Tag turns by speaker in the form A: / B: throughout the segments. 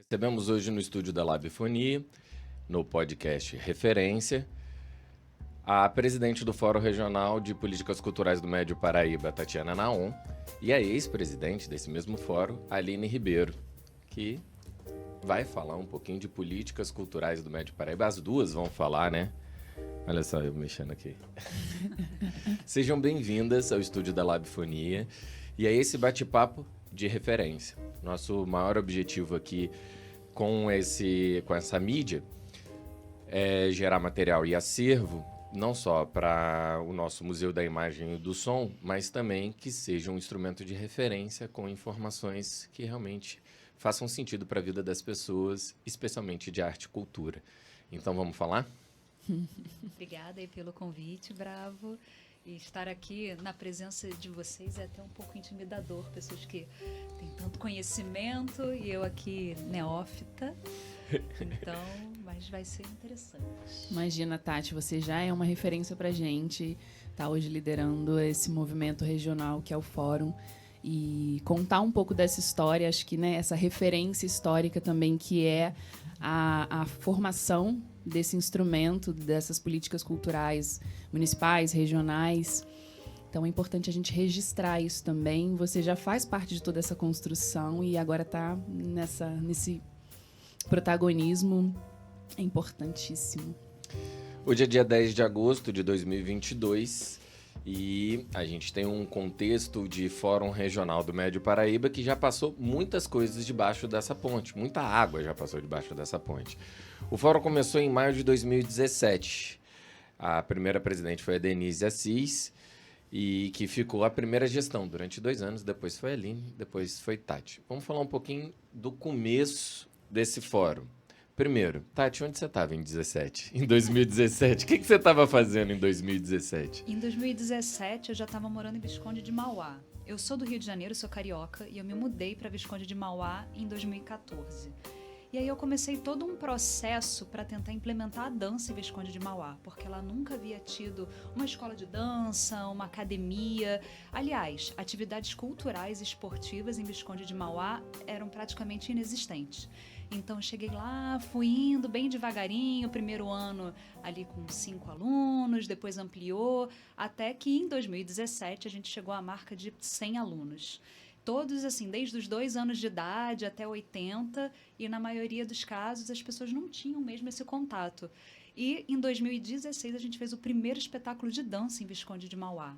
A: Recebemos hoje no estúdio da Labfonia, no podcast Referência, a presidente do Fórum Regional de Políticas Culturais do Médio Paraíba, Tatiana Naon, e a ex-presidente desse mesmo fórum, Aline Ribeiro, que vai falar um pouquinho de políticas culturais do Médio Paraíba. As duas vão falar, né? Olha só, eu mexendo aqui. Sejam bem-vindas ao estúdio da Labfonia e a esse bate-papo de referência. Nosso maior objetivo aqui com essa mídia é gerar material e acervo, não só para o nosso Museu da Imagem e do Som, mas também que seja um instrumento de referência com informações que realmente façam sentido para a vida das pessoas, especialmente de arte e cultura. Então, vamos falar?
B: Obrigada aí pelo convite, Bravo. E estar aqui na presença de vocês é até um pouco intimidador. Pessoas que têm tanto conhecimento e eu aqui neófita. Então, mas vai ser interessante.
C: Imagina, Tati, você já é uma referência pra gente. Tá hoje liderando esse movimento regional que é o Fórum. E contar um pouco dessa história, acho que, né, essa referência histórica também, que é a formação desse instrumento, dessas políticas culturais municipais, regionais. Então é importante a gente registrar isso também. Você já faz parte de toda essa construção e agora está nesse protagonismo. É importantíssimo.
A: Hoje é dia 10 de agosto de 2022 e a gente tem um contexto de Fórum Regional do Médio Paraíba que já passou muitas coisas debaixo dessa ponte. Muita água já passou debaixo dessa ponte. O fórum começou em maio de 2017. A primeira presidente foi a Denise Assis, e que ficou a primeira gestão durante 2 anos. Depois foi a Aline, depois foi Tati. Vamos falar um pouquinho do começo desse fórum. Primeiro, Tati, onde você estava em 2017? O que você estava fazendo em 2017?
B: Em 2017, eu já estava morando em Visconde de Mauá. Eu sou do Rio de Janeiro, sou carioca, e eu me mudei para Visconde de Mauá em 2014. E aí eu comecei todo um processo para tentar implementar a dança em Visconde de Mauá, porque ela nunca havia tido uma escola de dança, uma academia. Aliás, atividades culturais e esportivas em Visconde de Mauá eram praticamente inexistentes. Então, eu cheguei lá, fui indo bem devagarinho, primeiro ano ali com 5 alunos, depois ampliou, até que em 2017 a gente chegou à marca de 100 alunos. Todos, assim, desde os 2 anos de idade até 80, e na maioria dos casos as pessoas não tinham mesmo esse contato. E em 2016 a gente fez o primeiro espetáculo de dança em Visconde de Mauá.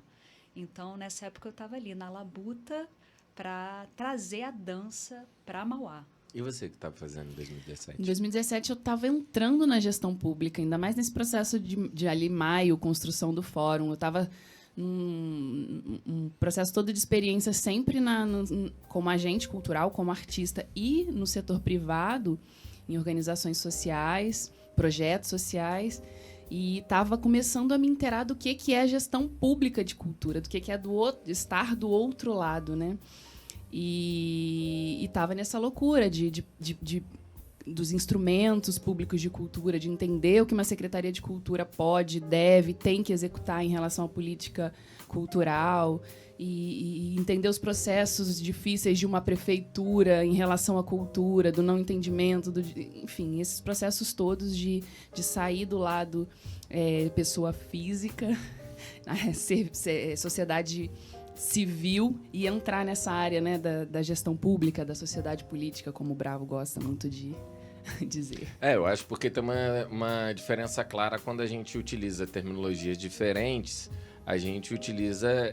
B: Então, nessa época eu estava ali na Labuta para trazer a dança para Mauá.
A: E você que estava fazendo em 2017?
C: Em 2017 eu estava entrando na gestão pública, ainda mais nesse processo de ali maio, construção do fórum. Eu estava um processo todo de experiência sempre como agente cultural, como artista e no setor privado, em organizações sociais, projetos sociais, e estava começando a me inteirar do que é a gestão pública de cultura, do que é estar do outro lado, né? E estava nessa loucura dos instrumentos públicos de cultura, de entender o que uma Secretaria de Cultura pode, deve, tem que executar em relação à política cultural e entender os processos difíceis de uma prefeitura em relação à cultura, do não entendimento, enfim, esses processos todos de sair do lado pessoa física, sociedade civil e entrar nessa área, né, da gestão pública, da sociedade política, como o Bravo gosta muito de dizer.
A: Eu acho porque tem uma diferença clara quando a gente utiliza terminologias diferentes, a gente utiliza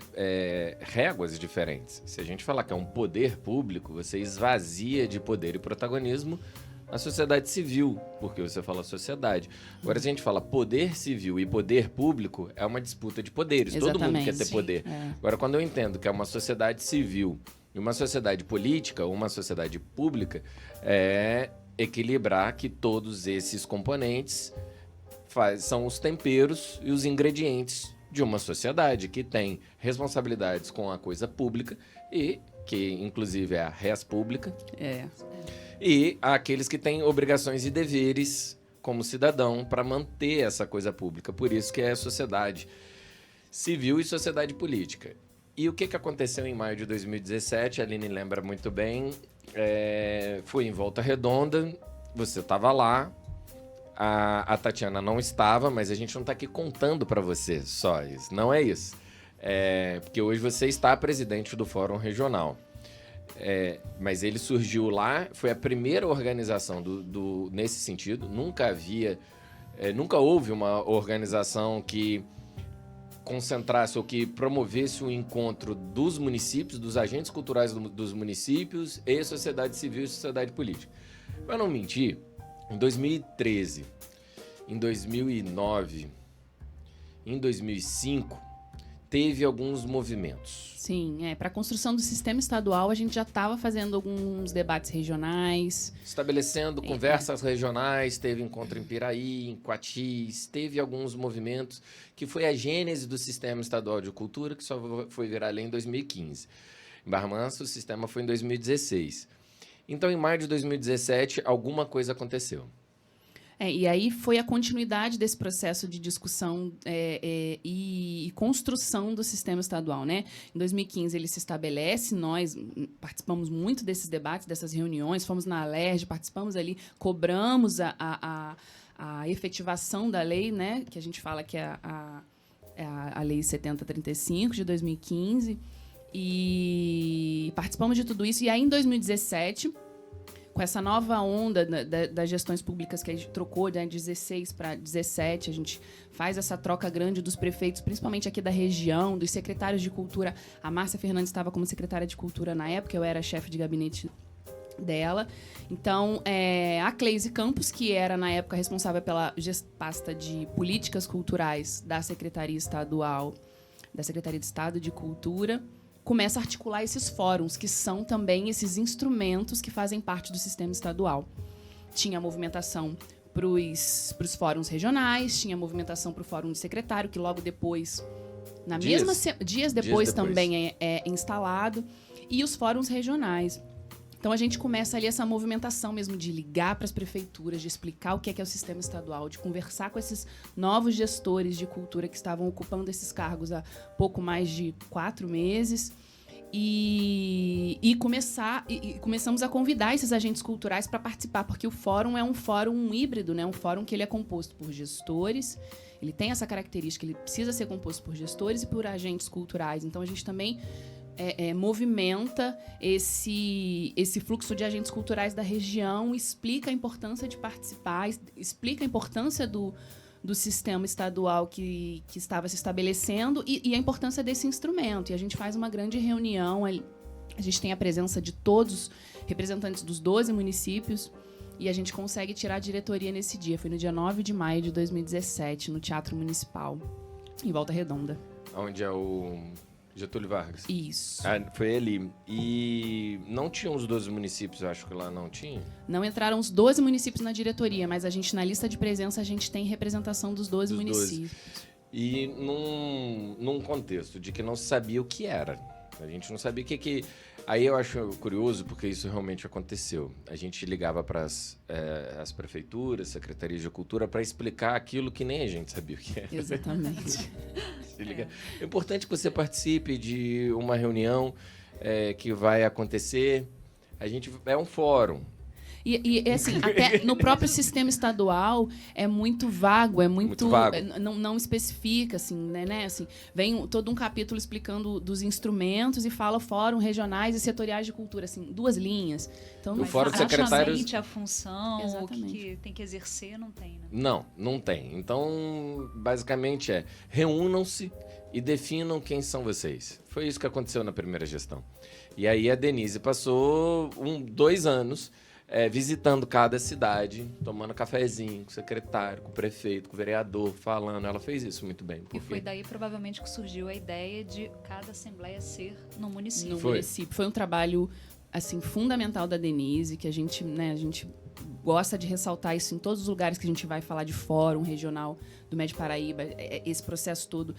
A: réguas diferentes. Se a gente falar que é um poder público, você esvazia de poder e protagonismo a sociedade civil, porque você fala sociedade. Agora, se a gente fala poder civil e poder público, é uma disputa de poderes.
C: Exatamente.
A: Todo mundo quer ter poder. Agora, quando eu entendo que é uma sociedade civil e uma sociedade política ou uma sociedade pública, é equilibrar que todos esses componentes são os temperos e os ingredientes de uma sociedade que tem responsabilidades com a coisa pública e que, inclusive, é a res pública. E aqueles que têm obrigações e deveres como cidadão para manter essa coisa pública. Por isso que é a sociedade civil e sociedade política. E o que aconteceu em maio de 2017? A Aline lembra muito bem. Fui em Volta Redonda, você estava lá, a Tatiana não estava, mas a gente não está aqui contando para você só isso. Não é isso. Porque hoje você está presidente do Fórum Regional. Mas ele surgiu lá, foi a primeira organização nesse sentido. Nunca houve uma organização que concentrasse ou que promovesse um encontro dos municípios, dos agentes culturais dos municípios e sociedade civil e sociedade política. Para não mentir, em 2013, em 2009, em 2005, teve alguns movimentos.
C: Sim, para a construção do sistema estadual, a gente já estava fazendo alguns debates regionais.
A: Estabelecendo conversas regionais, teve encontro em Piraí, em Coatis, teve alguns movimentos, que foi a gênese do Sistema Estadual de Cultura, que só foi virar lei em 2015. Em Barra Mansa, o sistema foi em 2016. Então, em maio de 2017, alguma coisa aconteceu.
C: E aí foi a continuidade desse processo de discussão e construção do sistema estadual, né? Em 2015 ele se estabelece, nós participamos muito desses debates, dessas reuniões, fomos na Alerj, participamos ali, cobramos a efetivação da lei, né? Que a gente fala que é a Lei 7035 de 2015, e participamos de tudo isso. E aí, em 2017... com essa nova onda das gestões públicas que a gente trocou, de 16 para 17, a gente faz essa troca grande dos prefeitos, principalmente aqui da região, dos secretários de cultura. A Márcia Fernandes estava como secretária de cultura na época, eu era chefe de gabinete dela. Então, a Cleise Campos, que era, na época, responsável pela pasta de políticas culturais da Secretaria Estadual, da Secretaria de Estado de Cultura, começa a articular esses fóruns, que são também esses instrumentos que fazem parte do sistema estadual. Tinha movimentação para os fóruns regionais, tinha movimentação para o fórum de secretário, que logo depois, dias depois também é instalado, e os fóruns regionais. Então, a gente começa ali essa movimentação mesmo de ligar para as prefeituras, de explicar o que é o sistema estadual, de conversar com esses novos gestores de cultura que estavam ocupando esses cargos há pouco mais de 4 meses. E começamos a convidar esses agentes culturais para participar, porque o fórum é um fórum híbrido, né? Um fórum que ele é composto por gestores, ele tem essa característica, ele precisa ser composto por gestores e por agentes culturais. Então, a gente também movimenta esse fluxo de agentes culturais da região, explica a importância de participar, explica a importância do sistema estadual que estava se estabelecendo e a importância desse instrumento. E a gente faz uma grande reunião, a gente tem a presença de todos os representantes dos 12 municípios e a gente consegue tirar a diretoria nesse dia. Foi no dia 9 de maio de 2017, no Teatro Municipal, em Volta Redonda.
A: Onde é o Getúlio Vargas.
C: Isso.
A: Foi ali. E não tinham os 12 municípios, eu acho que lá não tinha?
C: Não entraram os 12 municípios na diretoria, mas a gente, na lista de presença, a gente tem representação dos 12 municípios.
A: E num contexto de que não se sabia o que era. A gente não sabia o que... Aí eu acho curioso, porque isso realmente aconteceu. A gente ligava para as prefeituras, secretarias de cultura, para explicar aquilo que nem a gente sabia o que era.
C: Exatamente.
A: É importante que você participe de uma reunião que vai acontecer. É um fórum.
C: E assim, até no próprio sistema estadual é muito vago, muito vago. Não especifica, assim, né? Assim, vem todo um capítulo explicando dos instrumentos e fala fórum regionais e setoriais de cultura, assim, 2 linhas. Então,
A: o fórum de secretários...
B: a função,
C: Exatamente.
B: o que tem que exercer, não tem, né?
A: Não tem. Então, basicamente reúnam-se e definam quem são vocês. Foi isso que aconteceu na primeira gestão. E aí a Denise passou 2 anos visitando cada cidade, tomando cafezinho com o secretário, com o prefeito, com o vereador, falando. Ela fez isso muito bem.
B: E foi daí, provavelmente, que surgiu a ideia de cada assembleia ser no município.
C: Foi um trabalho, assim, fundamental da Denise, que a gente gosta de ressaltar isso em todos os lugares que a gente vai falar de fórum regional do Médio Paraíba, esse processo todo.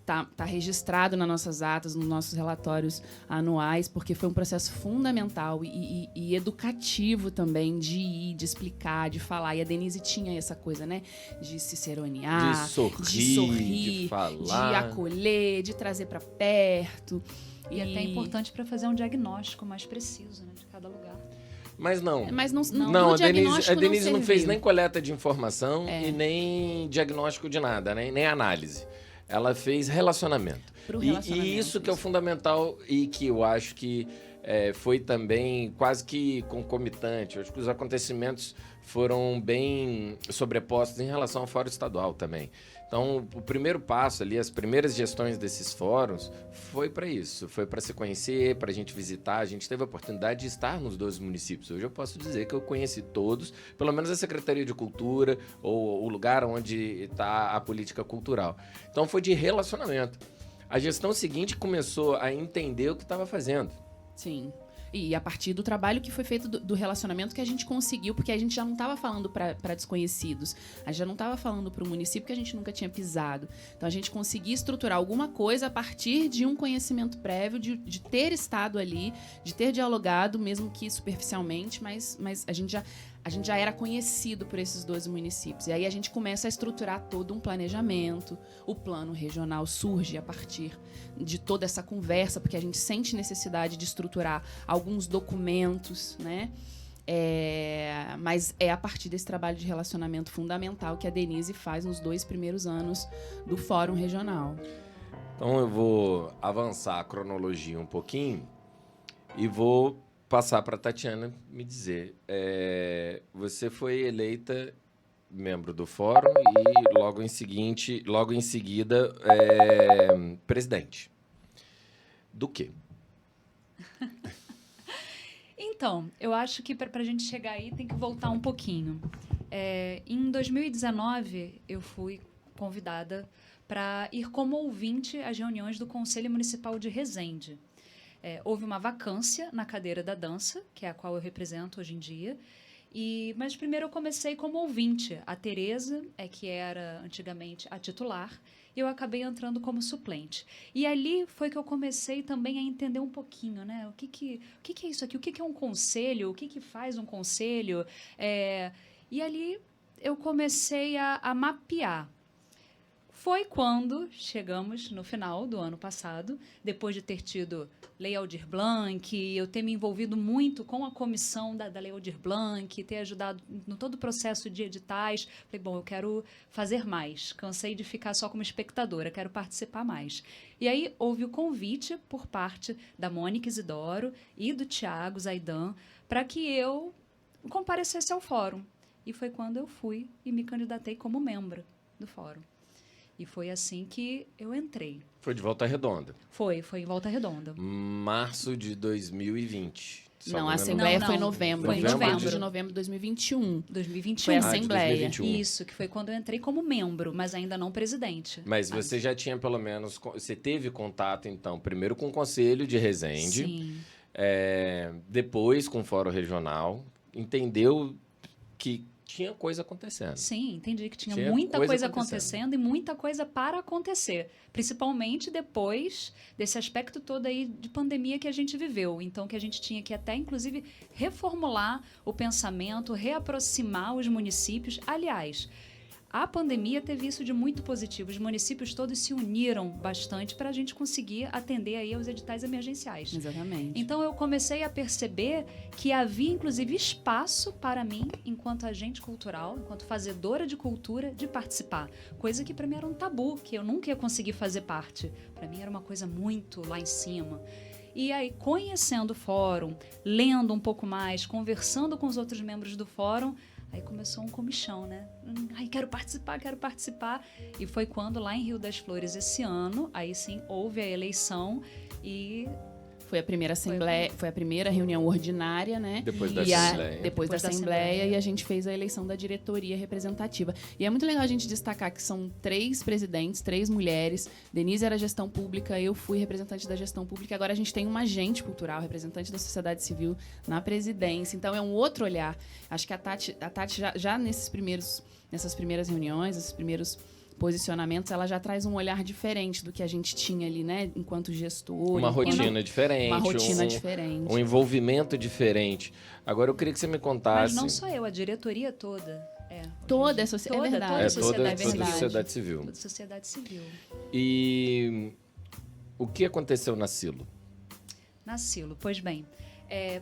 C: tá registrado nas nossas atas, nos nossos relatórios anuais, porque foi um processo fundamental e educativo também de ir, de explicar, de falar. E a Denise tinha essa coisa, né? De ciceronear,
A: De sorrir, de falar.
C: de acolher, de trazer para perto.
B: E até é importante para fazer um diagnóstico mais preciso, né, de cada lugar.
A: Mas não.
C: Mas não,
A: Não,
C: no
A: a
C: diagnóstico
A: Denise não fez
C: serviu.
A: nem coleta de informação e nem diagnóstico de nada, nem análise. Ela fez relacionamento.
C: Pro
A: E
C: relacionamento,
A: isso que é o fundamental e que eu acho que foi também quase que concomitante. Eu acho que os acontecimentos foram bem sobrepostos em relação ao Fórum Estadual também. Então, o primeiro passo ali, as primeiras gestões desses fóruns, foi para isso. Foi para se conhecer, para a gente visitar. A gente teve a oportunidade de estar nos 12 municípios. Hoje eu posso dizer que eu conheci todos, pelo menos a Secretaria de Cultura ou o lugar onde está a política cultural. Então, foi de relacionamento. A gestão seguinte começou a entender o que estava fazendo.
C: Sim. E a partir do trabalho que foi feito do relacionamento que a gente conseguiu, porque a gente já não estava falando para desconhecidos, a gente já não estava falando para um município que a gente nunca tinha pisado. Então a gente conseguia estruturar alguma coisa a partir de um conhecimento prévio, de ter estado ali, de ter dialogado, mesmo que superficialmente, mas a gente já era conhecido por esses 12 municípios. E aí a gente começa a estruturar todo um planejamento. O plano regional surge a partir de toda essa conversa, porque a gente sente necessidade de estruturar alguns documentos, né? Mas é a partir desse trabalho de relacionamento fundamental que a Denise faz nos 2 primeiros anos do Fórum Regional.
A: Então eu vou avançar a cronologia um pouquinho e vou passar para a Tatiana me dizer. Você foi eleita membro do fórum e logo em seguida presidente. Do quê?
B: Então, eu acho que para a gente chegar aí tem que voltar um pouquinho. Em 2019, eu fui convidada para ir como ouvinte às reuniões do Conselho Municipal de Resende. Houve uma vacância na cadeira da dança, que é a qual eu represento hoje em dia. Mas primeiro eu comecei como ouvinte. A Tereza, que era antigamente a titular, e eu acabei entrando como suplente. E ali foi que eu comecei também a entender um pouquinho, né? O que é isso aqui? O que é um conselho? O que faz um conselho? E ali eu comecei a mapear. Foi quando chegamos no final do ano passado, depois de ter tido Lei Aldir Blanc, eu ter me envolvido muito com a comissão da Lei Aldir Blanc, ter ajudado no todo o processo de editais. Falei, bom, eu quero fazer mais. Cansei de ficar só como espectadora, quero participar mais. E aí houve o convite por parte da Mônica Isidoro e do Tiago Zaidan para que eu comparecesse ao fórum. E foi quando eu fui e me candidatei como membro do fórum. E foi assim que eu entrei.
A: Foi de Volta Redonda.
B: Foi em Volta Redonda.
A: Março de 2020.
C: Não, a Assembleia foi em
B: novembro.
C: novembro.
B: Foi em
C: 24 de novembro de 2021.
B: 2021.
C: Foi a Assembleia.
A: 2021.
B: Isso, que foi quando eu entrei como membro, mas ainda não presidente.
A: Mas você já tinha pelo menos... Você teve contato, então, primeiro com o Conselho de Resende.
B: Sim.
A: Depois com o Fórum Regional. Entendeu que tinha coisa acontecendo.
B: Sim, entendi que tinha muita coisa acontecendo e muita coisa para acontecer. Principalmente depois desse aspecto todo aí de pandemia que a gente viveu. Então, que a gente tinha que até, inclusive, reformular o pensamento, reaproximar os municípios. Aliás, a pandemia teve isso de muito positivo. Os municípios todos se uniram bastante para a gente conseguir atender aí aos editais emergenciais.
C: Exatamente.
B: Então, eu comecei a perceber que havia, inclusive, espaço para mim, enquanto agente cultural, enquanto fazedora de cultura, de participar. Coisa que para mim era um tabu, que eu nunca ia conseguir fazer parte. Para mim era uma coisa muito lá em cima. E aí, conhecendo o fórum, lendo um pouco mais, conversando com os outros membros do fórum, aí começou um comichão, né? Ai, quero participar. E foi quando, lá em Rio das Flores, esse ano, aí sim, houve a eleição e...
C: Foi a primeira assembleia, foi a primeira reunião ordinária, né?
A: Depois da Assembleia.
C: Depois da Assembleia, e a gente fez a eleição da diretoria representativa. E é muito legal a gente destacar que são 3 presidentes, 3 mulheres. Denise era gestão pública, eu fui representante da gestão pública. Agora a gente tem uma agente cultural, representante da sociedade civil na presidência. Então é um outro olhar. Acho que a Tati já nessas primeiras reuniões, esses primeiros posicionamentos, ela já traz um olhar diferente do que a gente tinha ali, né? Enquanto gestor.
A: Uma rotina diferente.
C: Uma rotina diferente.
A: Um envolvimento diferente. Agora, eu queria que você me contasse...
B: Mas não só eu, a diretoria toda.
C: Toda a sociedade. É verdade.
B: Toda a sociedade,
A: toda a sociedade civil.
B: Toda a sociedade civil.
A: E o que aconteceu na Silo?
B: Na Silo, pois bem.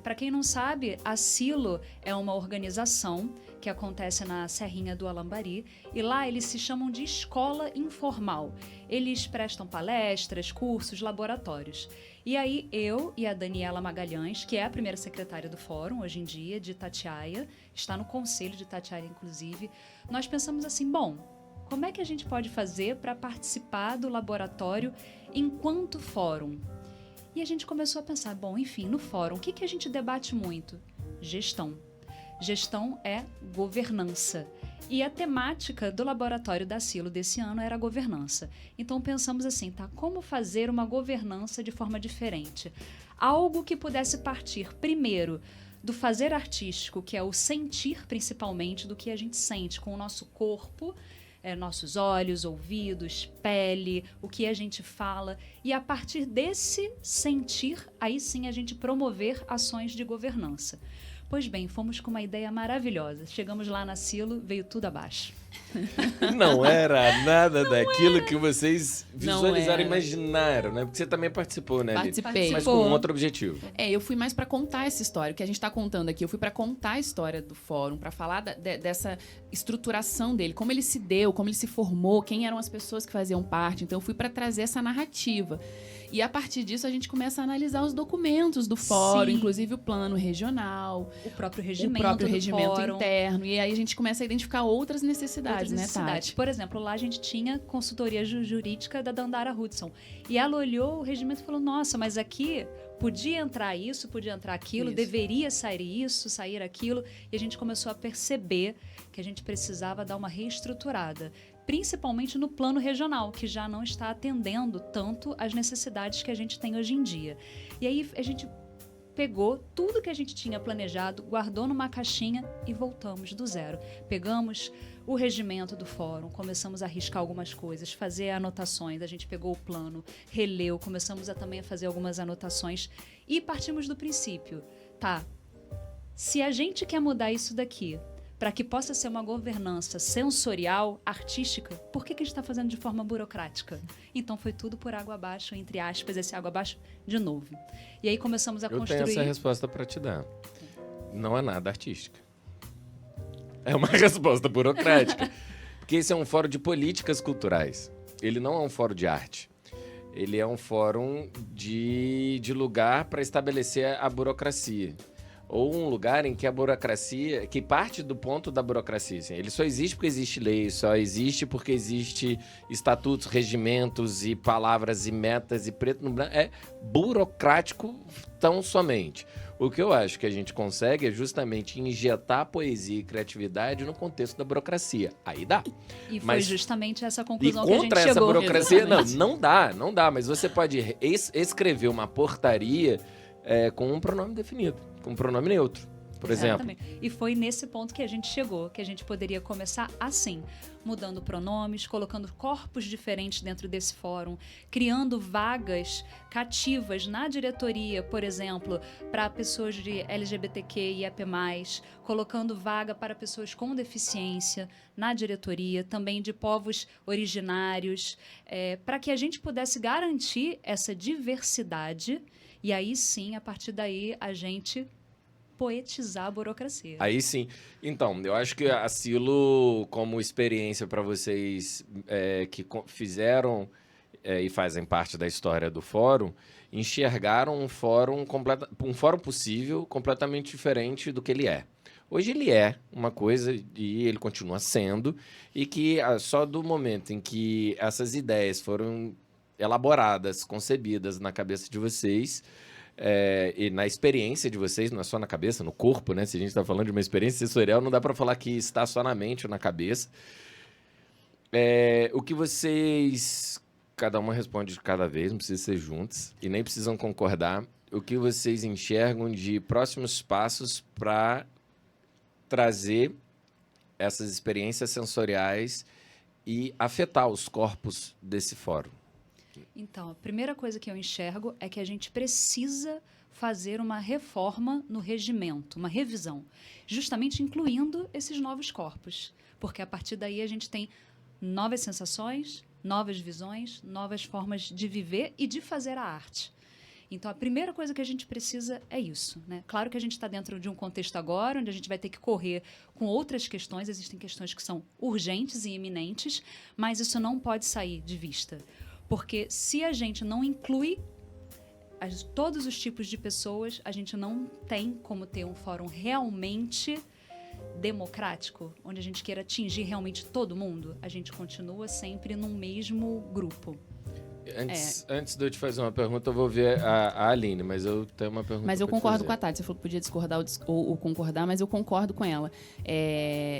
B: Para quem não sabe, a Silo é uma organização que acontece na Serrinha do Alambari, e lá eles se chamam de escola informal. Eles prestam palestras, cursos, laboratórios. E aí eu e a Daniela Magalhães, que é a primeira secretária do fórum hoje em dia, de Itatiaia, está no conselho de Itatiaia, inclusive, nós pensamos assim, bom, como é que a gente pode fazer para participar do laboratório enquanto fórum? E a gente começou a pensar, bom, enfim, no fórum, o que a gente debate muito? Gestão. Gestão é governança. E a temática do laboratório da Silo desse ano era governança. Então pensamos assim, tá, como fazer uma governança de forma diferente? Algo que pudesse partir, primeiro, do fazer artístico, que é o sentir principalmente do que a gente sente com o nosso corpo, nossos olhos, ouvidos, pele, o que a gente fala. E a partir desse sentir, aí sim a gente promover ações de governança. Pois bem, fomos com uma ideia maravilhosa. Chegamos lá na Silo, veio tudo abaixo.
A: Não era nada daquilo que vocês visualizaram e imaginaram, né? Porque você também participou, né, Aline?
C: Participei.
A: Mas com um outro objetivo.
C: Eu fui mais para contar essa história. O que a gente está contando aqui, eu fui para contar a história do fórum, para falar dessa estruturação dele, como ele se deu, como ele se formou, quem eram as pessoas que faziam parte. Então, eu fui para trazer essa narrativa. E a partir disso, a gente começa a analisar os documentos do fórum,
B: Sim.
C: inclusive o plano regional,
B: O próprio regimento,
C: o próprio regimento
B: fórum.
C: interno. E aí a gente começa a identificar outras necessidades, né, Tati?
B: Por exemplo, lá a gente tinha consultoria jurídica da Dandara Hudson. E ela olhou o regimento e falou, nossa, mas aqui podia entrar isso, podia entrar aquilo,
C: Isso.
B: deveria sair isso, sair aquilo. E a gente começou a perceber que a gente precisava dar uma reestruturada. Principalmente no plano regional, que já não está atendendo tanto às necessidades que a gente tem hoje em dia. E aí a gente pegou tudo que a gente tinha planejado, guardou numa caixinha e voltamos do zero. Pegamos o regimento do fórum, começamos a riscar algumas coisas, fazer anotações, a gente pegou o plano, releu, começamos também a fazer algumas anotações e partimos do princípio, tá, se a gente quer mudar isso daqui para que possa ser uma governança sensorial, artística, por que a gente está fazendo de forma burocrática? Então foi tudo por água abaixo, entre aspas, esse água abaixo de novo. E aí começamos a construir...
A: Eu tenho essa resposta para te dar. Não é nada artística. É uma resposta burocrática. Porque esse é um fórum de políticas culturais. Ele não é um fórum de arte. Ele é um fórum de lugar para estabelecer a burocracia. Ou um lugar em que a burocracia, que parte do ponto da burocracia, assim, ele só existe porque existe lei, só existe porque existe estatutos, regimentos e palavras e metas e preto no branco, é burocrático tão somente. O que eu acho que a gente consegue é justamente injetar poesia e criatividade no contexto da burocracia. Aí dá.
B: E foi
A: Mas-
B: justamente essa
A: E
B: conclusão que a gente
A: contra essa
B: chegou.
A: burocracia,
C: Exatamente.
A: não dá, mas você pode escrever uma portaria com um pronome definido, com um pronome neutro, por exemplo.
B: Exatamente. E foi nesse ponto que a gente chegou, que a gente poderia começar assim, mudando pronomes, colocando corpos diferentes dentro desse fórum, criando vagas cativas na diretoria, por exemplo, para pessoas de LGBTQ e IAP+, colocando vaga para pessoas com deficiência na diretoria, também de povos originários, para que a gente pudesse garantir essa diversidade e aí sim, a partir daí, a gente poetizar a burocracia.
A: Aí sim. Então, eu acho que a Silo, como experiência para vocês que fizeram e fazem parte da história do fórum, enxergaram um fórum possível completamente diferente do que ele é. Hoje ele é uma coisa e ele continua sendo, e que só do momento em que essas ideias foram elaboradas, concebidas na cabeça de vocês, e na experiência de vocês, não é só na cabeça, no corpo, né? Se a gente está falando de uma experiência sensorial, não dá para falar que está só na mente ou na cabeça. O que vocês... Cada uma responde de cada vez, não precisa ser juntos, e nem precisam concordar. O que vocês enxergam de próximos passos para trazer essas experiências sensoriais e afetar os corpos desse fórum?
B: Então, a primeira coisa que eu enxergo é que a gente precisa fazer uma reforma no regimento, uma revisão, justamente incluindo esses novos corpos, porque a partir daí a gente tem novas sensações, novas visões, novas formas de viver e de fazer a arte. Então, a primeira coisa que a gente precisa é isso, né? Claro que a gente está dentro de um contexto agora, onde a gente vai ter que correr com outras questões, existem questões que são urgentes e iminentes, mas isso não pode sair de vista. Porque se a gente não inclui todos os tipos de pessoas, a gente não tem como ter um fórum realmente democrático, onde a gente queira atingir realmente todo mundo. A gente continua sempre no mesmo grupo.
A: Antes de eu te fazer uma pergunta, eu vou ver a Aline, mas eu tenho uma pergunta.
C: Mas eu concordo com a Tati. Você falou que podia discordar ou concordar, mas eu concordo com ela.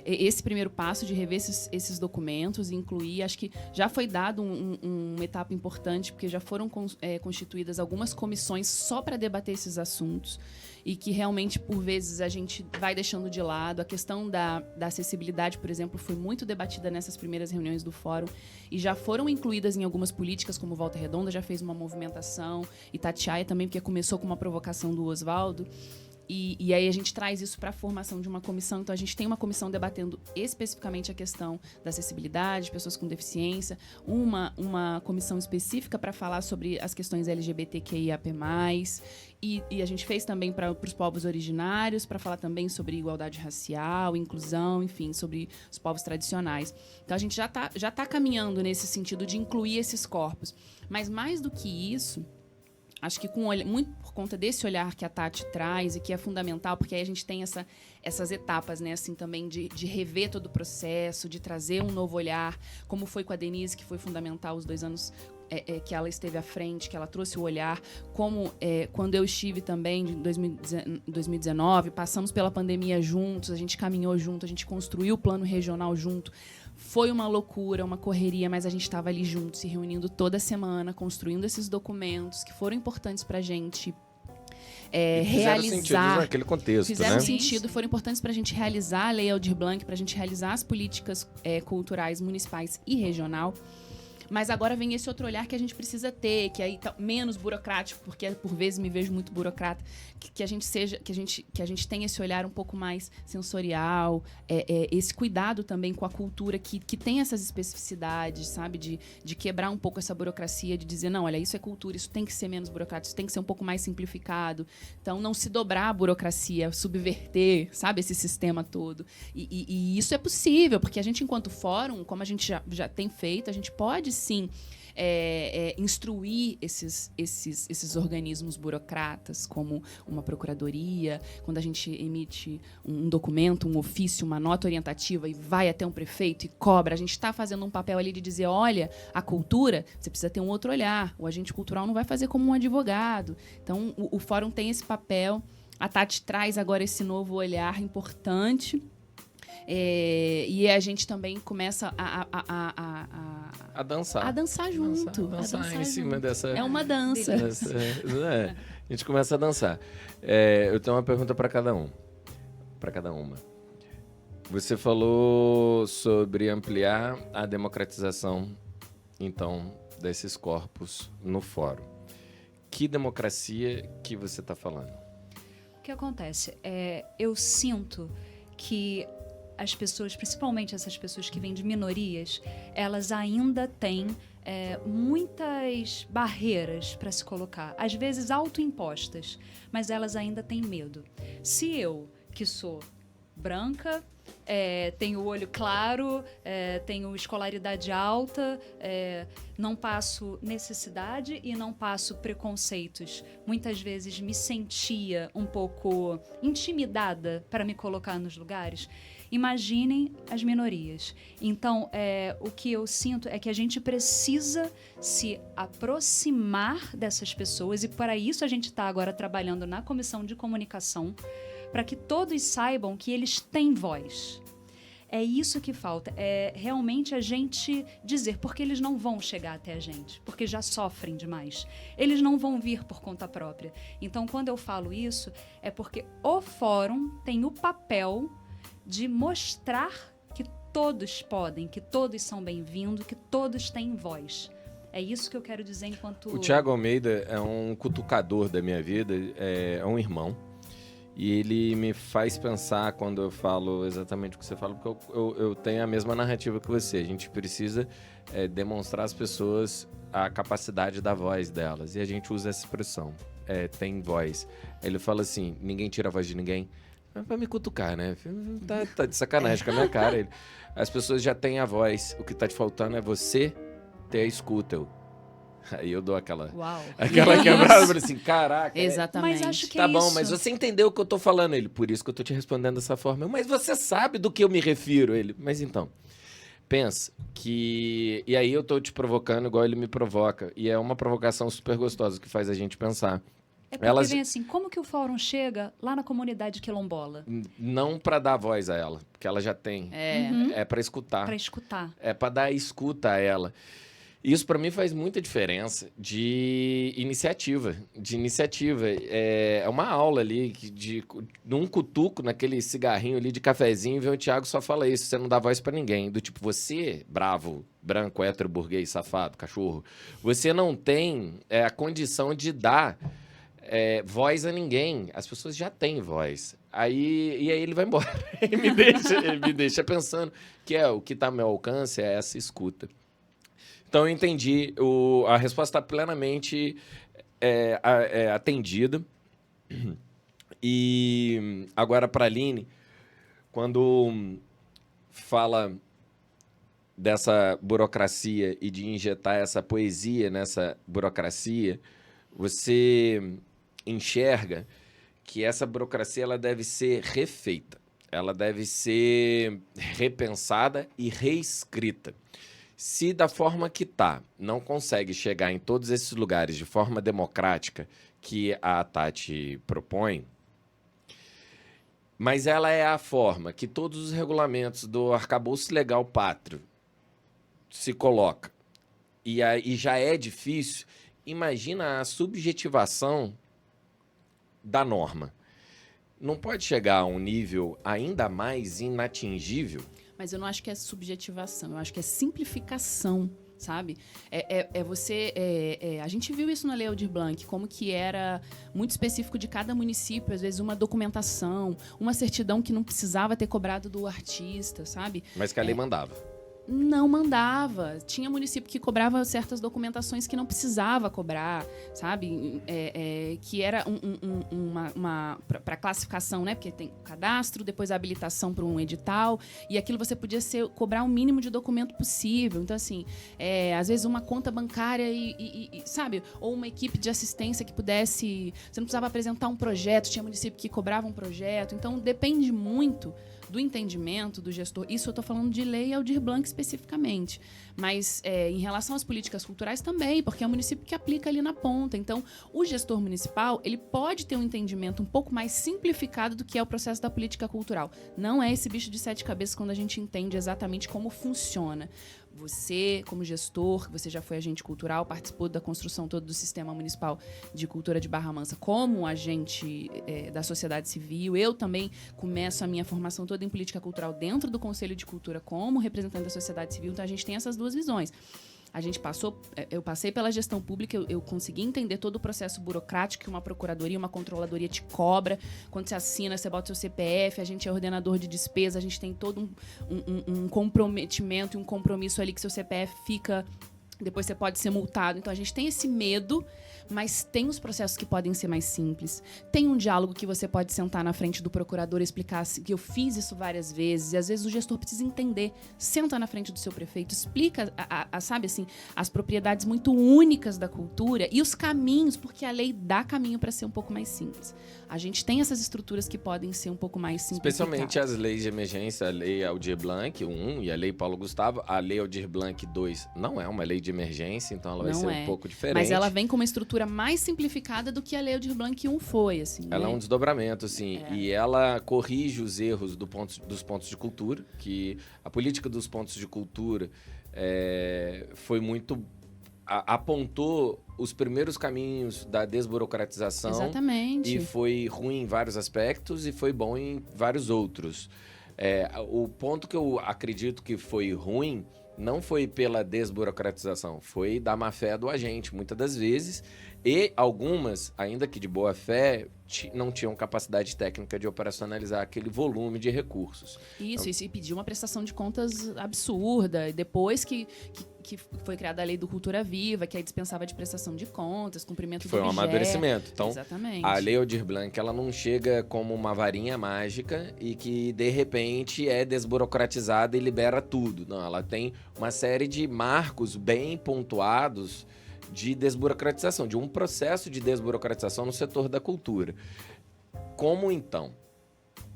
C: Esse primeiro passo de rever esses documentos, incluir, acho que já foi dado uma etapa importante, porque já foram constituídas algumas comissões só para debater esses assuntos e que realmente, por vezes, a gente vai deixando de lado. A questão da acessibilidade, por exemplo, foi muito debatida nessas primeiras reuniões do fórum e já foram incluídas em algumas políticas, como Volta Redonda já fez uma movimentação, e Itatiaia também, porque começou com uma provocação do Oswaldo. E aí a gente traz isso para a formação de uma comissão. Então, a gente tem uma comissão debatendo especificamente a questão da acessibilidade, pessoas com deficiência, uma comissão específica para falar sobre as questões LGBTQIAP+, e a gente fez também para os povos originários, para falar também sobre igualdade racial, inclusão, enfim, sobre os povos tradicionais. Então, a gente já tá caminhando nesse sentido de incluir esses corpos. Mas, mais do que isso, acho que muito por conta desse olhar que a Tati traz e que é fundamental, porque aí a gente tem essas etapas, né, assim, também de rever todo o processo, de trazer um novo olhar, como foi com a Denise, que foi fundamental os 2 anos que ela esteve à frente, que ela trouxe o olhar, como quando eu estive também em 2019, passamos pela pandemia juntos, a gente caminhou junto, a gente construiu o plano regional junto. Foi uma loucura, uma correria, mas a gente estava ali junto, se reunindo toda semana, construindo esses documentos que foram importantes para a gente realizar.
A: Sentido naquele contexto,
C: fizeram
A: né?
C: sentido, foram importantes para a gente realizar a Lei Aldir Blanc, para a gente realizar as políticas culturais municipais e regional. Mas agora vem esse outro olhar que a gente precisa ter, que aí tá menos burocrático, porque por vezes me vejo muito burocrata, que a gente tenha esse olhar um pouco mais sensorial, esse cuidado também com a cultura que tem essas especificidades, sabe? De quebrar um pouco essa burocracia, de dizer, não, olha, isso é cultura, isso tem que ser menos burocrático, isso tem que ser um pouco mais simplificado. Então, não se dobrar a burocracia, subverter, sabe? Esse sistema todo. E isso é possível, porque a gente, enquanto fórum, como a gente já tem feito, a gente pode sim instruir esses organismos burocratas, como uma procuradoria, quando a gente emite um documento, um ofício, uma nota orientativa e vai até um prefeito e cobra, a gente está fazendo um papel ali de dizer, olha, a cultura, você precisa ter um outro olhar, o agente cultural não vai fazer como um advogado. Então, o fórum tem esse papel, a Tati traz agora esse novo olhar importante. E a gente também começa
A: a dançar.
C: A dançar junto.
A: A dançar em cima dessa...
C: É uma dança.
A: A gente começa a dançar. Eu tenho uma pergunta para cada um. Para cada uma. Você falou sobre ampliar a democratização, então, desses corpos no fórum. Que democracia que você está falando?
B: O que acontece? Eu sinto que as pessoas, principalmente essas pessoas que vêm de minorias, elas ainda têm muitas barreiras para se colocar, às vezes autoimpostas, mas elas ainda têm medo. Se eu, que sou branca, tenho olho claro, tenho escolaridade alta, não passo necessidade e não passo preconceitos. Muitas vezes me sentia um pouco intimidada para me colocar nos lugares. Imaginem as minorias. Então, o que eu sinto é que a gente precisa se aproximar dessas pessoas e para isso a gente está agora trabalhando na Comissão de Comunicação para que todos saibam que eles têm voz. É isso que falta, realmente a gente dizer, porque eles não vão chegar até a gente, porque já sofrem demais. Eles não vão vir por conta própria. Então, quando eu falo isso, é porque o fórum tem o papel de mostrar que todos podem, que todos são bem-vindos, que todos têm voz. É isso que eu quero dizer enquanto...
A: O Thiago Almeida é um cutucador da minha vida, é um irmão. E ele me faz pensar quando eu falo exatamente o que você fala, porque eu tenho a mesma narrativa que você. A gente precisa demonstrar às pessoas a capacidade da voz delas. E a gente usa essa expressão, tem voz. Ele fala assim, ninguém tira a voz de ninguém. Vai me cutucar, né? Tá de sacanagem com a minha cara. As pessoas já têm a voz. O que tá te faltando é você ter a escuta. Aí eu dou aquela quebrada, assim, caraca.
C: Exatamente.
B: Mas acho que
A: Tá
B: é
A: bom,
B: isso.
A: mas você entendeu o que eu tô falando? Ele, por isso que eu tô te respondendo dessa forma. Mas você sabe do que eu me refiro? Ele, mas então, pensa que... E aí eu tô te provocando igual ele me provoca. E é uma provocação super gostosa que faz a gente pensar.
B: É porque vem assim, como que o fórum chega lá na comunidade quilombola?
A: Não pra dar voz a ela, porque ela já tem. É pra escutar.
B: Para escutar.
A: É pra dar escuta a ela. Isso para mim faz muita diferença de iniciativa. É uma aula ali de um cutuco naquele cigarrinho ali de cafezinho, vem o Thiago só fala isso, você não dá voz para ninguém. Do tipo, você, bravo, branco, hétero, burguês, safado, cachorro, você não tem a condição de dar voz a ninguém. As pessoas já têm voz. E aí ele vai embora. Ele me deixa pensando que o que está ao meu alcance é essa escuta. Então, eu entendi. A resposta está plenamente atendida. E agora, para a Aline, quando fala dessa burocracia e de injetar essa poesia nessa burocracia, você enxerga que essa burocracia ela deve ser refeita, ela deve ser repensada e reescrita. Se da forma que tá, não consegue chegar em todos esses lugares de forma democrática que a Tati propõe, mas ela é a forma que todos os regulamentos do arcabouço legal pátrio se coloca, e já é difícil, imagina a subjetivação da norma. Não pode chegar a um nível ainda mais inatingível?
C: Mas eu não acho que é subjetivação, eu acho que é simplificação, sabe? A gente viu isso na Lei Aldir Blanc, como que era muito específico de cada município, às vezes uma documentação, uma certidão que não precisava ter cobrado do artista, sabe?
A: Mas que a lei mandava.
C: Não mandava. Tinha município que cobrava certas documentações que não precisava cobrar, sabe? Que era para classificação, né? Porque tem cadastro, depois a habilitação para um edital, e aquilo você podia cobrar o mínimo de documento possível. Então, assim, às vezes uma conta bancária sabe? Ou uma equipe de assistência que pudesse... Você não precisava apresentar um projeto, tinha município que cobrava um projeto. Então, depende muito do entendimento do gestor. Isso eu estou falando de Lei Aldir Blanc especificamente. Mas em relação às políticas culturais também, porque é o município que aplica ali na ponta. Então, o gestor municipal, ele pode ter um entendimento um pouco mais simplificado do que é o processo da política cultural. Não é esse bicho de 7 cabeças quando a gente entende exatamente como funciona. Você, como gestor, você já foi agente cultural, participou da construção toda do Sistema Municipal de Cultura de Barra Mansa como agente da sociedade civil. Eu também começo a minha formação toda em política cultural dentro do Conselho de Cultura como representante da sociedade civil. Então, a gente tem essas duas visões. Eu passei pela gestão pública, eu consegui entender todo o processo burocrático que uma procuradoria, uma controladoria te cobra. Quando você assina, você bota o seu CPF, a gente é ordenador de despesa, a gente tem todo um comprometimento e um compromisso ali que seu CPF fica... Depois você pode ser multado. Então, a gente tem esse medo, mas tem os processos que podem ser mais simples. Tem um diálogo que você pode sentar na frente do procurador e explicar que eu fiz isso várias vezes. E, às vezes, o gestor precisa entender. Senta na frente do seu prefeito, explica, sabe assim, as propriedades muito únicas da cultura e os caminhos, porque a lei dá caminho para ser um pouco mais simples. A gente tem essas estruturas que podem ser um pouco mais simplificadas.
A: Especialmente as leis de emergência, a Lei Aldir Blanc 1 e a Lei Paulo Gustavo. A Lei Aldir Blanc 2 não é uma lei de emergência, então ela vai ser um pouco diferente.
C: Mas ela vem com uma estrutura mais simplificada do que a Lei Aldir Blanc 1 foi, assim.
A: Ela é um desdobramento, assim, e ela corrige os erros dos pontos de cultura, que a política dos pontos de cultura foi muito... apontou os primeiros caminhos da desburocratização.
C: Exatamente.
A: E foi ruim em vários aspectos e foi bom em vários outros. O ponto que eu acredito que foi ruim não foi pela desburocratização, foi da má-fé do agente, muitas das vezes. E algumas, ainda que de boa fé, não tinham capacidade técnica de operacionalizar aquele volume de recursos.
C: Isso, e pediu uma prestação de contas absurda. E depois que foi criada a lei do Cultura Viva, que aí dispensava de prestação de contas, cumprimento do
A: Foi um
C: objeto.
A: amadurecimento. Então,
C: exatamente.
A: a Lei Aldir Blanc, ela não chega como uma varinha mágica e que, de repente, é desburocratizada e libera tudo. Não, ela tem uma série de marcos bem pontuados de desburocratização, de um processo de desburocratização no setor da cultura. Como, então,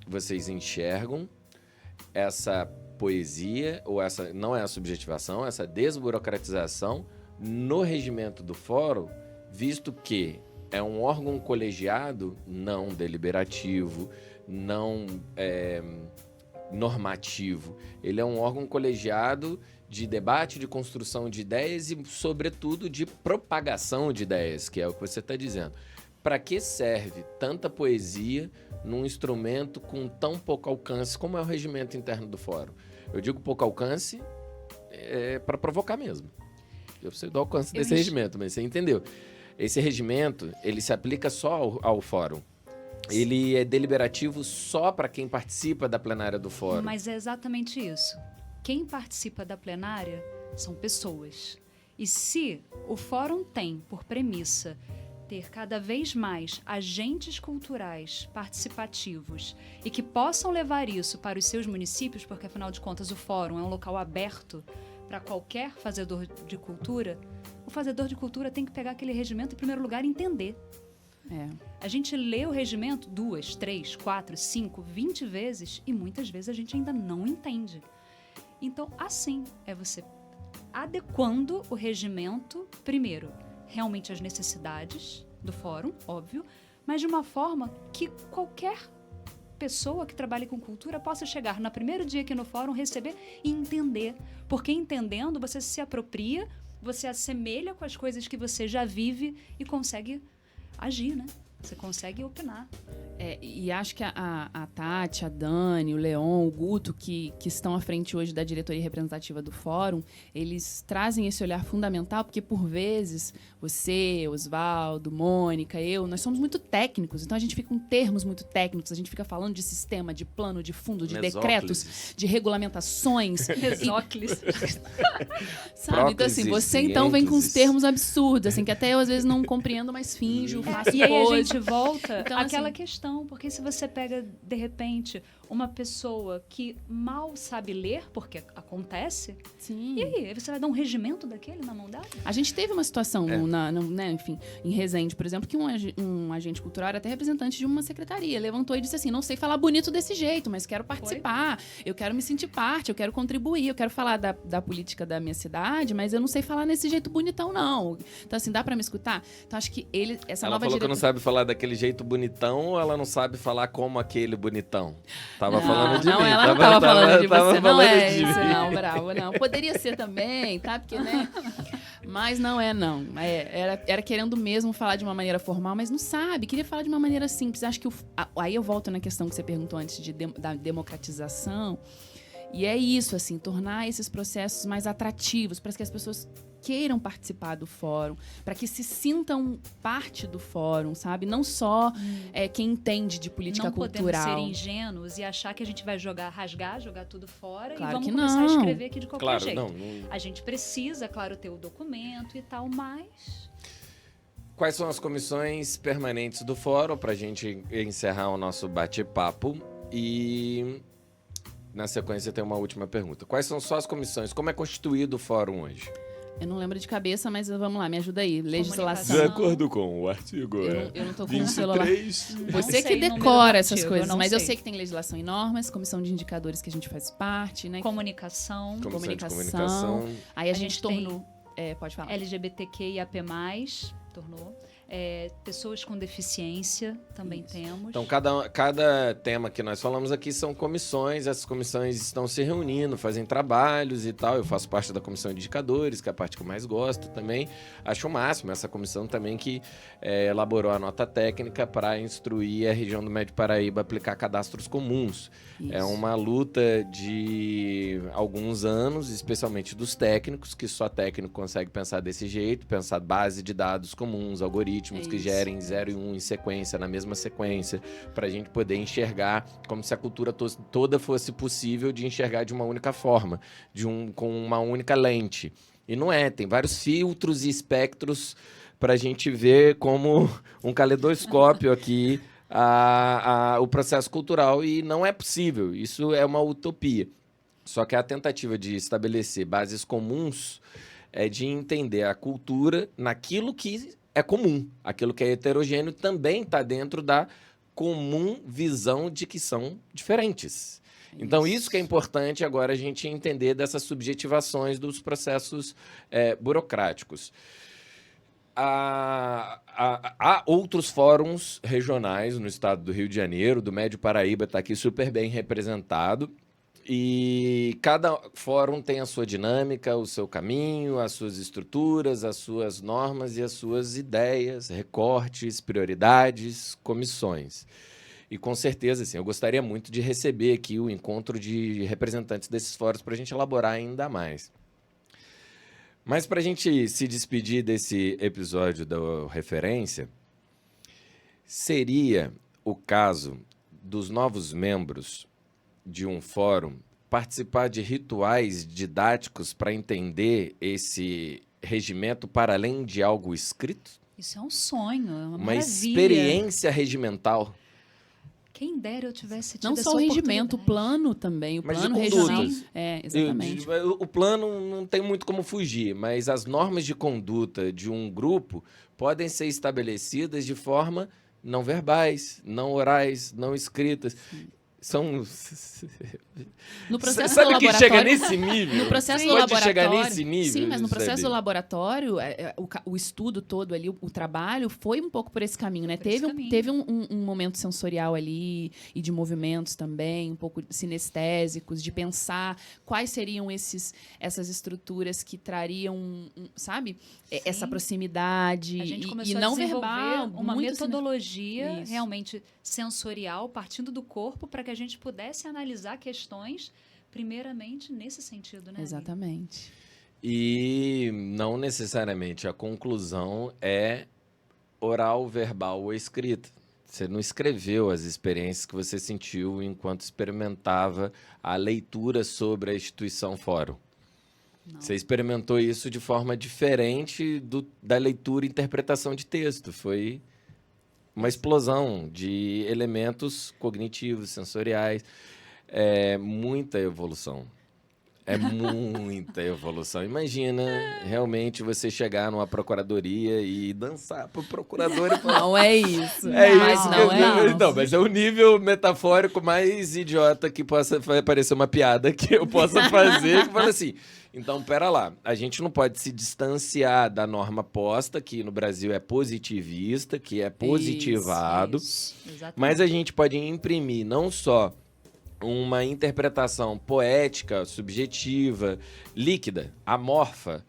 A: vocês enxergam essa poesia, ou essa não é a subjetivação, essa desburocratização no regimento do fórum, visto que é um órgão colegiado não deliberativo, não normativo. Ele é um órgão colegiado de debate, de construção de ideias e, sobretudo, de propagação de ideias, que é o que você está dizendo. Para que serve tanta poesia num instrumento com tão pouco alcance como é o regimento interno do fórum? Eu digo pouco alcance para provocar mesmo. Eu sei do alcance desse regimento, mas você entendeu. Esse regimento, ele se aplica só ao fórum. Ele é deliberativo só para quem participa da plenária do fórum.
B: Mas é exatamente isso. Quem participa da plenária são pessoas. E se o fórum tem por premissa ter cada vez mais agentes culturais participativos e que possam levar isso para os seus municípios, porque afinal de contas o fórum é um local aberto para qualquer fazedor de cultura, o fazedor de cultura tem que pegar aquele regimento em primeiro lugar e entender. A gente lê o regimento 2, 3, 4, 5, 20 vezes e muitas vezes a gente ainda não entende. Então, assim, é você adequando o regimento, primeiro, realmente às necessidades do fórum, óbvio, mas de uma forma que qualquer pessoa que trabalhe com cultura possa chegar no primeiro dia aqui no fórum, receber e entender. Porque entendendo, você se apropria, você assemelha com as coisas que você já vive e consegue agir, né? Você consegue opinar.
C: E acho que a Tati, a Dani, o Leon, o Guto, que estão à frente hoje da diretoria representativa do fórum, eles trazem esse olhar fundamental, porque por vezes você, Osvaldo, Mônica, eu, nós somos muito técnicos, então a gente fica com termos muito técnicos, a gente fica falando de sistema, de plano, de fundo, de decretos, de regulamentações.
B: Mesóclise.
C: Sabe? Então assim, você então vem com uns termos absurdos, assim, que até eu às vezes não compreendo, mas finjo, faço
B: E aí a gente volta
C: então,
B: àquela
C: assim,
B: questão, porque se você pega, de repente, uma pessoa que mal sabe ler, porque acontece,
C: sim.
B: E aí você vai dar um regimento daquele na mão dela?
C: A gente teve uma situação, né, enfim, em Resende, por exemplo, que um agente cultural era até representante de uma secretaria, levantou e disse assim, não sei falar bonito desse jeito, mas quero participar, eu quero me sentir parte, eu quero contribuir, eu quero falar da política da minha cidade, mas eu não sei falar nesse jeito bonitão, não. Então, assim, dá pra me escutar? Então, acho que essa
A: ela
C: nova
A: falou que não sabe falar daquele jeito bonitão ou ela não sabe falar como aquele bonitão? Tava falando de
C: não,
A: mim.
C: Ela não tava falando de você, não é
A: de
C: isso,
A: mim.
C: não, bravo, não. Poderia ser também, tá? Porque, né? Mas não é, não. Era querendo mesmo falar de uma maneira formal, mas não sabe. Queria falar de uma maneira simples. Acho que aí eu volto na questão que você perguntou antes da democratização. E é isso, assim, tornar esses processos mais atrativos para que as pessoas queiram participar do fórum, para que se sintam parte do fórum, sabe? Não só quem entende de política cultural.
B: Não podemos ser ingênuos e achar que a gente vai jogar tudo fora
C: claro
B: e vamos
C: que
B: começar a
C: não.
B: escrever aqui de qualquer jeito.
A: Não.
B: A gente precisa, claro, ter o documento e tal, mas...
A: Quais são as comissões permanentes do fórum, para a gente encerrar o nosso bate-papo? E, na sequência, tem uma última pergunta. Quais são só as comissões? Como é constituído o fórum hoje?
C: Eu não lembro de cabeça, mas vamos lá, me ajuda aí. Legislação.
A: De acordo com o artigo
C: eu não tô com o celular.
A: 23.
C: Você que decora essas coisas, mas eu sei que tem legislação e normas, comissão de indicadores que a gente faz parte, né?
B: Comunicação.
A: Comunicação.
C: Aí a gente tornou... pode falar.
B: LGBTQIAP+, tornou. pessoas com deficiência também temos.
A: Então, cada tema que nós falamos aqui são comissões. Essas comissões estão se reunindo, fazem trabalhos e tal. Eu faço parte da comissão de indicadores, que é a parte que eu mais gosto também. Acho o máximo essa comissão também que elaborou a nota técnica para instruir a região do Médio Paraíba a aplicar cadastros comuns.
C: Isso.
A: É uma luta de alguns anos, especialmente dos técnicos, que só técnico consegue pensar desse jeito, pensar base de dados comuns, algoritmos que gerem 0 e 1 em sequência, na mesma sequência, para a gente poder enxergar como se a cultura toda fosse possível de enxergar de uma única forma, com uma única lente. E não é, tem vários filtros e espectros para a gente ver como um caleidoscópio aqui o processo cultural, e não é possível, isso é uma utopia. Só que a tentativa de estabelecer bases comuns é de entender a cultura naquilo que é comum, aquilo que é heterogêneo também está dentro da comum visão de que são diferentes. Então, isso que é importante agora a gente entender dessas subjetivações dos processos burocráticos. Há outros fóruns regionais no estado do Rio de Janeiro, do Médio Paraíba está aqui super bem representado, e cada fórum tem a sua dinâmica, o seu caminho, as suas estruturas, as suas normas e as suas ideias, recortes, prioridades, comissões. E com certeza, assim, eu gostaria muito de receber aqui o encontro de representantes desses fóruns para a gente elaborar ainda mais. Mas para a gente se despedir desse episódio da Referência, seria o caso dos novos membros de um fórum participar de rituais didáticos para entender esse regimento para além de algo escrito?
B: Isso é um sonho, é uma
A: Uma
B: maravilha.
A: experiência regimental.
B: Quem dera eu tivesse tido
C: Não
B: essa
C: só o regimento, o
B: oportunidade.
C: plano também, o
A: Mas de
C: plano regional.
A: condutas.
C: Exatamente.
A: O plano não tem muito como fugir, mas as normas de conduta de um grupo podem ser estabelecidas de forma não verbais, não orais, não escritas. São...
C: No processo
A: Sabe
C: do
A: que
C: laboratório,
A: chega nesse nível?
C: No processo do
A: Pode
C: laboratório.
A: chegar nesse nível.
C: Sim, mas no processo
A: sabe?
C: do laboratório, o estudo todo ali, o trabalho foi um pouco por esse caminho, né?
B: Por esse caminho.
C: Teve um momento sensorial ali e de movimentos também, um pouco sinestésicos, de pensar quais seriam essas estruturas que trariam, sabe? Essa proximidade
B: A gente
C: e
B: começou
C: não
B: a desenvolver
C: verbal,
B: uma
C: muito
B: metodologia
C: Isso.
B: realmente sensorial, partindo do corpo, para que a gente pudesse analisar questões, primeiramente, nesse sentido, né?
C: Exatamente.
A: E não necessariamente a conclusão é oral, verbal ou escrita. Você não escreveu as experiências que você sentiu enquanto experimentava a leitura sobre a instituição fórum.
B: Não.
A: Você experimentou isso de forma diferente da leitura e interpretação de texto. Foi uma explosão de elementos cognitivos, sensoriais. É muita evolução. É muita evolução. Imagina realmente você chegar numa procuradoria e dançar pro procurador e falar...
C: Não é isso.
A: É
C: Mas
A: isso
C: não
A: que
C: é
A: eu...
C: isso.
A: Não, mas é o nível metafórico mais idiota que possa parecer uma piada que eu possa fazer. Que fala assim, então, pera lá, a gente não pode se distanciar da norma posta, que no Brasil é positivista, que é positivado,
B: Isso, exatamente.
A: mas a gente pode imprimir não só uma interpretação poética, subjetiva, líquida, amorfa,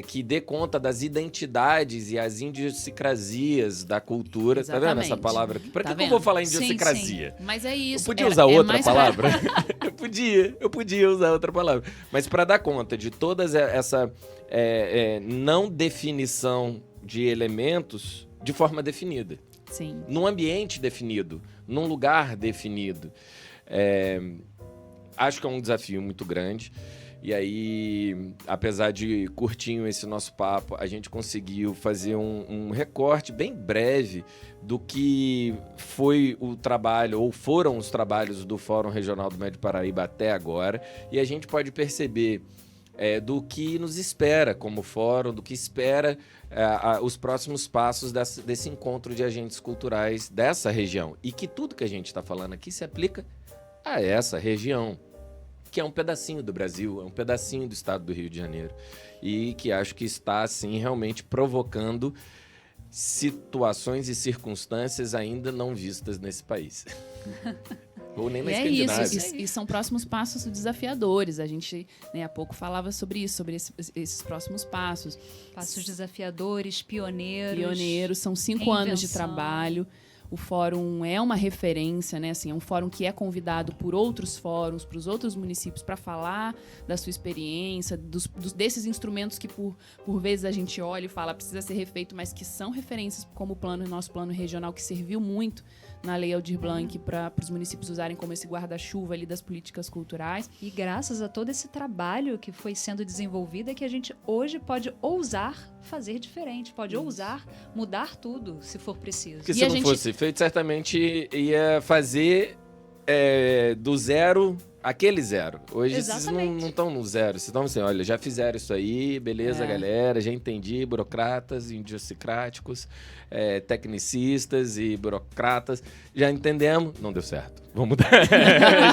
A: que dê conta das identidades e as idiosincrasias da cultura.
C: Exatamente.
A: Tá vendo essa palavra aqui? Pra
C: Tá
A: que eu vou
C: vendo?
A: falar
B: Sim,
A: idiosincrasia?
C: Mas é isso.
A: Eu podia usar outra
C: mais
A: palavra? Eu podia usar outra palavra. Mas para dar conta de toda essa não definição de elementos de forma definida.
C: Sim.
A: Num ambiente definido, num lugar definido. Acho que é um desafio muito grande. E aí, apesar de curtinho esse nosso papo, a gente conseguiu fazer um recorte bem breve do que foi o trabalho, ou foram os trabalhos do Fórum Regional do Médio Paraíba até agora. E a gente pode perceber do que nos espera como fórum, do que espera os próximos passos desse encontro de agentes culturais dessa região. E que tudo que a gente está falando aqui se aplica a essa região, que é um pedacinho do Brasil, é um pedacinho do estado do Rio de Janeiro, e que acho que está, assim, realmente provocando situações e circunstâncias ainda não vistas nesse país. Ou nem na
C: E é
A: Escandinávia.
C: isso, e são próximos passos desafiadores. A gente, né, há pouco falava sobre isso, sobre esses próximos passos.
B: Passos desafiadores, pioneiros.
C: Pioneiros, são 5 anos de
B: reinvenção.
C: trabalho. O fórum é uma referência, né? Assim, é um fórum que é convidado por outros fóruns, para os outros municípios, para falar da sua experiência, desses instrumentos que por vezes a gente olha e fala precisa ser refeito, mas que são referências como o nosso plano regional, que serviu muito na Lei Aldir Blanc para os municípios usarem como esse guarda-chuva ali das políticas culturais.
B: E graças a todo esse trabalho que foi sendo desenvolvido é que a gente hoje pode ousar fazer diferente, pode ousar mudar tudo, se for preciso.
A: Porque
C: E
A: se
C: a
A: não
C: gente-
A: fosse feito, certamente ia fazer do zero aquele zero. Hoje vocês
B: Exatamente.
A: não estão no zero. Vocês estão assim, olha, já fizeram isso aí, beleza, galera, já entendi, burocratas, idiosincráticos, tecnicistas e burocratas, já entendemos, não deu certo, vamos mudar.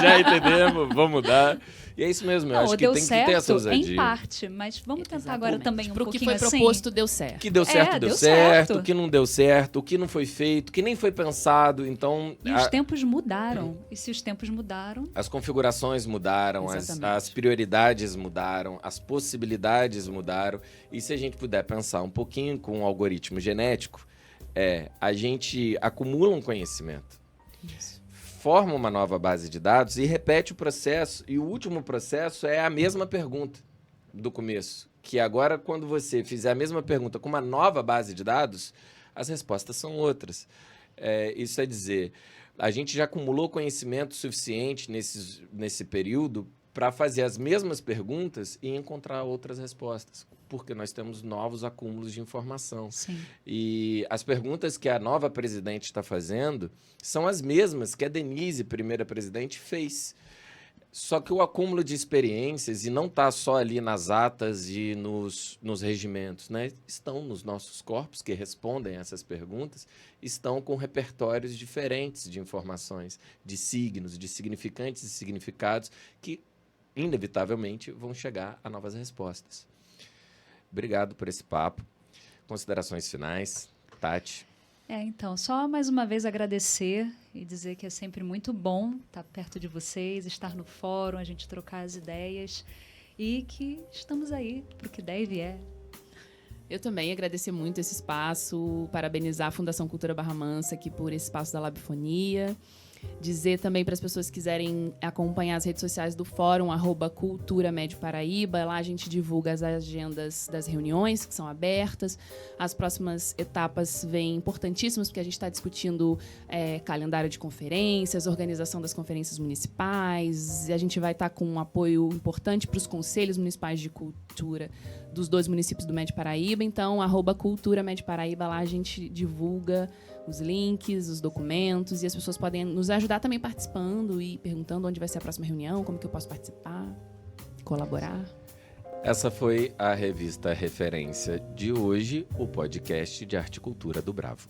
A: Já entendemos, vamos mudar. E é isso mesmo, eu
B: Não,
A: acho que
B: deu
A: tem que
B: certo
A: ter essa ousadia.
B: em parte, mas vamos tentar agora
C: Exatamente.
B: também um
C: Pro que
B: pouquinho
C: foi
B: assim.
C: proposto deu certo.
A: O que deu certo, deu
B: deu
A: certo.
B: certo.
A: O que não deu certo, o que não foi feito, o que nem foi pensado. Então,
B: E os tempos mudaram. E se os tempos mudaram,
A: as configurações mudaram,
C: Exatamente.
A: as prioridades mudaram, as possibilidades mudaram. E se a gente puder pensar um pouquinho com o algoritmo genético, a gente acumula um conhecimento, forma uma nova base de dados e repete o processo. E o último processo é a mesma pergunta do começo. Que agora, quando você fizer a mesma pergunta com uma nova base de dados, as respostas são outras. Isso é dizer, a gente já acumulou conhecimento suficiente nesse período para fazer as mesmas perguntas e encontrar outras respostas, porque nós temos novos acúmulos de informação.
B: sim.
A: E as perguntas que a nova presidente está fazendo são as mesmas que a Denise, primeira presidente, fez. Só que o acúmulo de experiências, e não está só ali nas atas e nos regimentos, né? Estão nos nossos corpos que respondem a essas perguntas, estão com repertórios diferentes de informações, de signos, de significantes e significados, que inevitavelmente vão chegar a novas respostas. Obrigado por esse papo. Considerações finais, Tati.
B: Então, só mais uma vez agradecer e dizer que é sempre muito bom estar perto de vocês, estar no fórum, a gente trocar as ideias e que estamos aí para o que der e vier.
C: Eu também agradecer muito esse espaço, parabenizar a Fundação Cultura Barra Mansa aqui por esse espaço da Labifonia. Dizer também para as pessoas que quiserem acompanhar as redes sociais do Fórum, @Cultura Médio Paraíba. Lá a gente divulga as agendas das reuniões que são abertas. As próximas etapas vêm importantíssimas, porque a gente está discutindo calendário de conferências, organização das conferências municipais. E a gente vai estar com um apoio importante para os conselhos municipais de cultura dos 2 municípios do Médio Paraíba. Então, @Cultura Médio Paraíba, lá a gente divulga os links, os documentos, e as pessoas podem nos ajudar também participando e perguntando onde vai ser a próxima reunião, como que eu posso participar, colaborar.
A: Essa foi a revista Referência de hoje, o podcast de Arte e Cultura do Bravo.